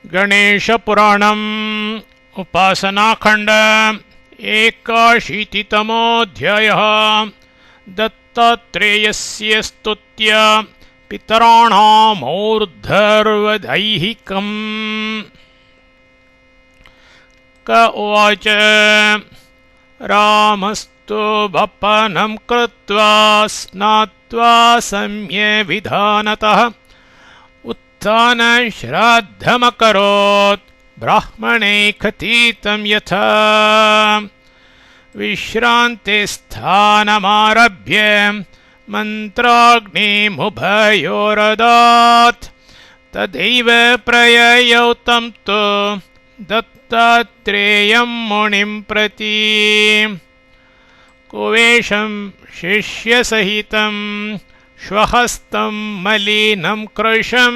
गणेशपुराणम् उपासनाखण्ड 81तमोऽध्यायः। दत्तात्रेयस्य स्तुत्य पितराणामौर्ध्वर्वदैहिकम्। क उवाच रामस्तु वपनं कृत्वा स्नात्वा सम्यविधानतः श्राद्धमकरोत् ब्राह्मणे कथितं यथा। विश्रान्ते स्थानमारभ्य मन्त्राग्निमुभयोरदात् तदैव प्रययौ तं तु दत्तात्रेयं मुनिं प्रति। कुवेशं शिष्यसहितं श्वहस्तं मलिनं कृशं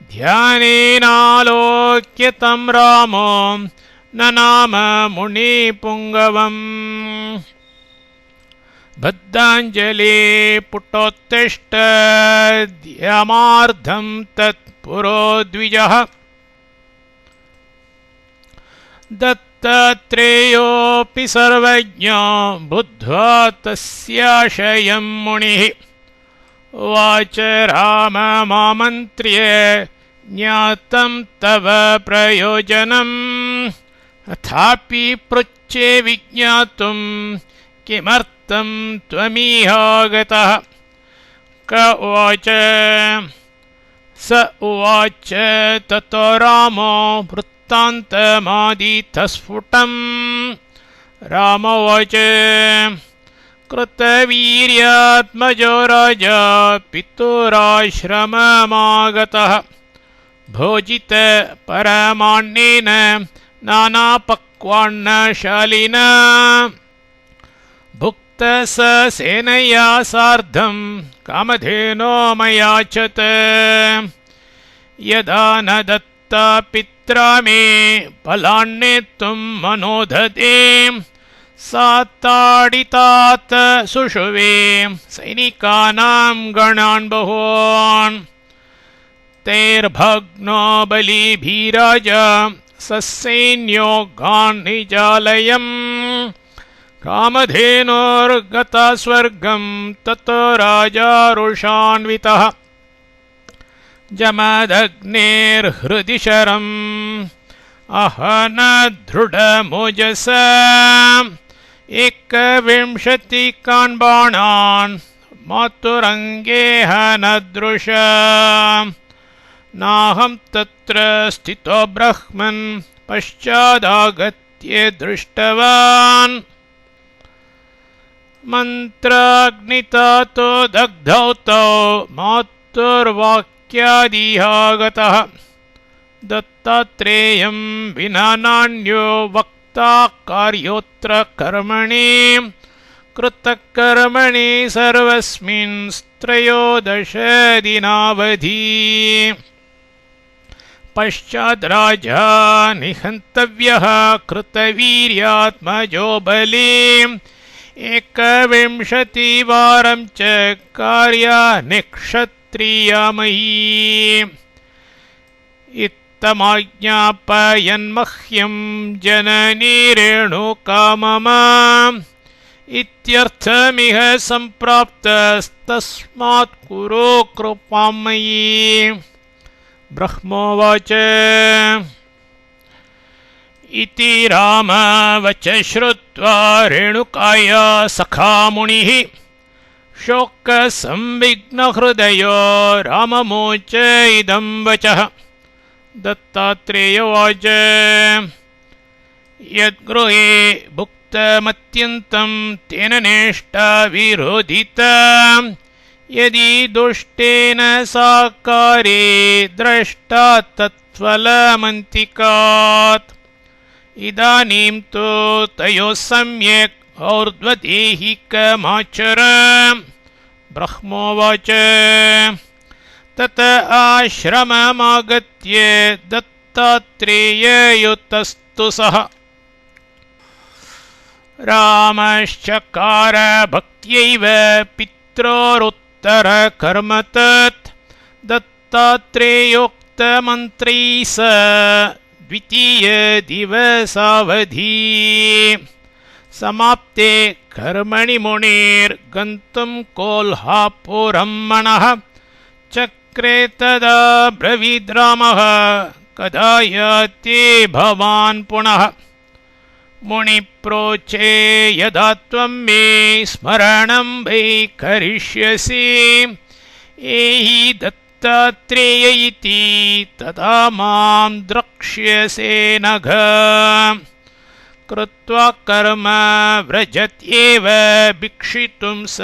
ध्यानेनालोक्य तं रामो ननाम मुनिपुङ्गवम्। बद्धाञ्जलि पुटोत्तिष्ठ ध्यामार्धं तत्पुरो द्विजः। दत्तात्रेयोऽपि सर्वज्ञो बुद्ध्वा तस्याशयं मुनिः। उवाच राममामन्त्र्य ज्ञातं तव प्रयोजनम् अथापि पृच्छे विज्ञातुं किमर्थं त्वमिहागतः। क उवाच स उवाच ततो रामो वृत्तान्तमादितस्फुटम्। राम उवाच कृतवीर्यात्मजो राजा पितुराश्रममागतः। भोजित परमान्नेन नानापक्वान्नशालिना भुक्त स सेनया सार्धं कामधेनो मयाचत। यदा न दत्ता पित्रा मे फलान्नेतुं मनोदधे सा ताडितात् सुषुवे सैनिकानां गणान् बहून्। तैर्भग्नो बलिभिराजा ससैन्यो गान् निजालयम्। कामधेनोर्गता स्वर्गं ततो राजा रोषान्वितः। जमदग्नेर्हृदि शरम् अहन दृढमोजसा 21 बाणान् मातुरङ्गे हनदृशा। नाहं तत्र स्थितो ब्रह्मन् पश्चादागत्य दृष्टवान्। मन्त्राग्नितातो दग्धौ तौ मातुर्वाक्यादिहागतः। दत्तात्रेयं विना नान्यो वक्ता कार्योऽत्र कर्मणि कृतकर्मणि सर्वस्मिन् 13 दिनावधि। पश्चाद् राजा निहन्तव्यः कृतवीर्यात्मजो बली 21 वारं च कार्याणि क्षत्रियामही। इत्थमाज्ञापयन्मह्यं जननी रेणुका मम इत्यर्थमिह सम्प्राप्तस्तस्मात् कुरु कृपां मयि। ब्रह्मोवाच इति रामवच श्रुत्वा रेणुकाया सखा मुनिः। शोकसंविघ्नहृदयो राममोच इदं वचः। दत्तात्रेय उवाच यद्गृहे भुक्तमत्यन्तं तेन नेष्टा विरोधिता। यदि दुष्टेन साकारे द्रष्टा तत्फलमन्तिकात्। इदानीं तु तयोः सम्यक् और्ध्वदेहिकमाचर। ब्रह्मोवाच तत आश्रममागत्य दत्तात्रेययुतस्तु सः। रामश्चकार भक्त्यैव पित्रोरुत्तरकर्म तत्। दत्तात्रेयोक्त प्रोक्तमन्त्रैः स द्वितीयदिवसावधि समाप्ते कर्मणि मुनिर्गन्तुं कोल्हापुरं मनः चक्रे तदा ब्रवीद्रामः कदा याति भवान् पुनः मुनिप्रोचे यदा त्वं मे स्मरणं वै करिष्यसि एहि दत्तात्रेय इति तदा मां द्रक्ष्यसे नघ कृत्वा कर्म व्रजत्येव भिक्षितुं स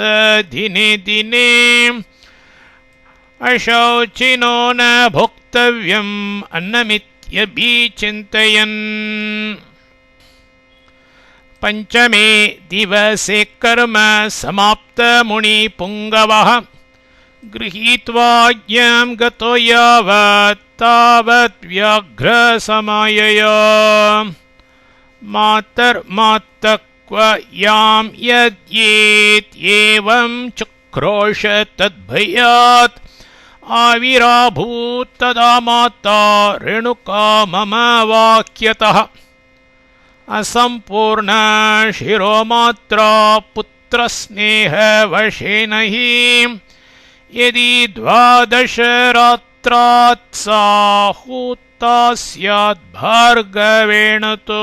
दिने दिने अशौचिनो न भोक्तव्यम् अन्नमित्यभिचिन्तयन् पञ्चमे दिवसे कर्म समाप्त मुनिपुङ्गवः गृहीत्वाज्ञां गतो यावत् तावत् व्याघ्रसमायया मातर्मातक्व यां यद्येत्येवं चक्रोश तद्भयात् आविराभूत् तदा माता रेणुका मम वाक्यतः असम्पूर्ण शिरोमात्रा पुत्रस्नेहवशेन हि यदि 12 रात्रात् सा हूता स्यात् भार्गवेण तु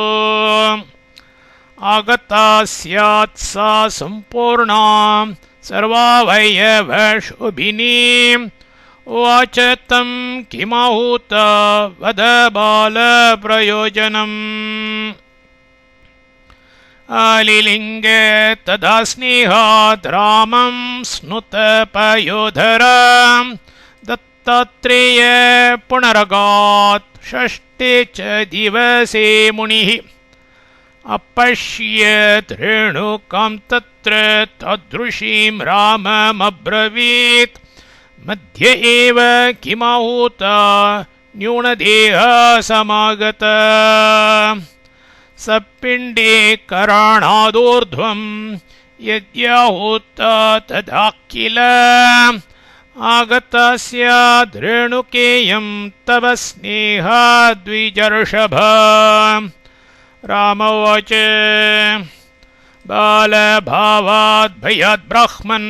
आगता स्यात् सा सम्पूर्णा सर्वावयवशोभिनी उवाच तं किमाहूत वद बालप्रयोजनम् आलिलिङ्गे तदा स्नेहात् रामं स्नुत पयोधरा दत्तात्रेय पुनरगात् षष्ठे च दिवसे मुनिः अपश्यत् रेणुकां तत्र तादृशीं राममब्रवीत् मध्ये एव किमाहूत न्यूनदेहा समागता सपिण्डीकरणादूर्ध्वं यद्याहूत तदा किल आगता स्याद् रेणुकेयं तव स्नेहाद्विजर्षभ राम उवाच बालभावाद् भयाद् ब्राह्मन्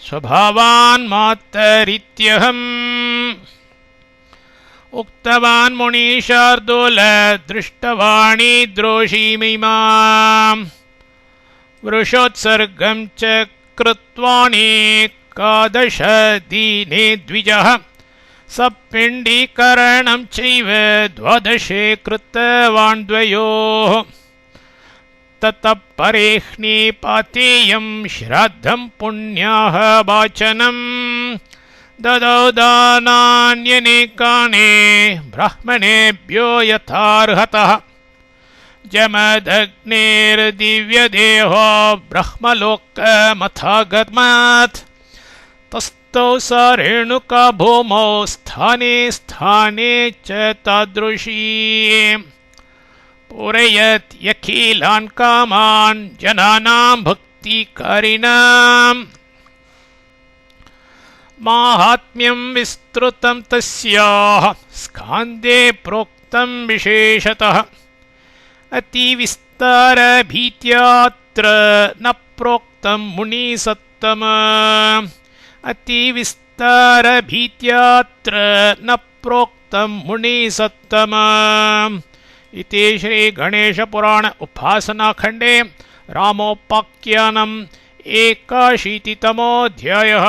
स्वभावान् मातरित्यहम् उक्तवान् मुनिशार्दूल दृष्टवाणी द्रोषीमिमाम् वृषोत्सर्गं च कृत्वानेकादश दीने द्विजः सपिण्डीकरणं चैव 12 कृतवान् द्वयोः ततः परेह्निपातेयं श्राद्धं पुण्याः वाचनम् ददौ दानान्यनेकानि ब्राह्मणेभ्यो यथार्हतः जमदग्नेर्दिव्यदेहो ब्रह्मलोकमथागमत् तस्थौ सा रेणुका भूमौ स्थाने स्थाने च तादृशी पूरयत् यखिलान् कामान् जनानां भक्तिकारिणाम् माहात्म्यं विस्तृतं तस्याः स्कान्दे प्रोक्तं विशेषतः अतिविस्तारभीत्यात्र न प्रोक्तं मुनिसत्तम अतिविस्तारभीत्यात्र न प्रोक्तं मुनिसत्तम इति श्रीगणेशपुराण उपासनाखण्डे रामोपाख्यानम् 81तमोऽध्यायः।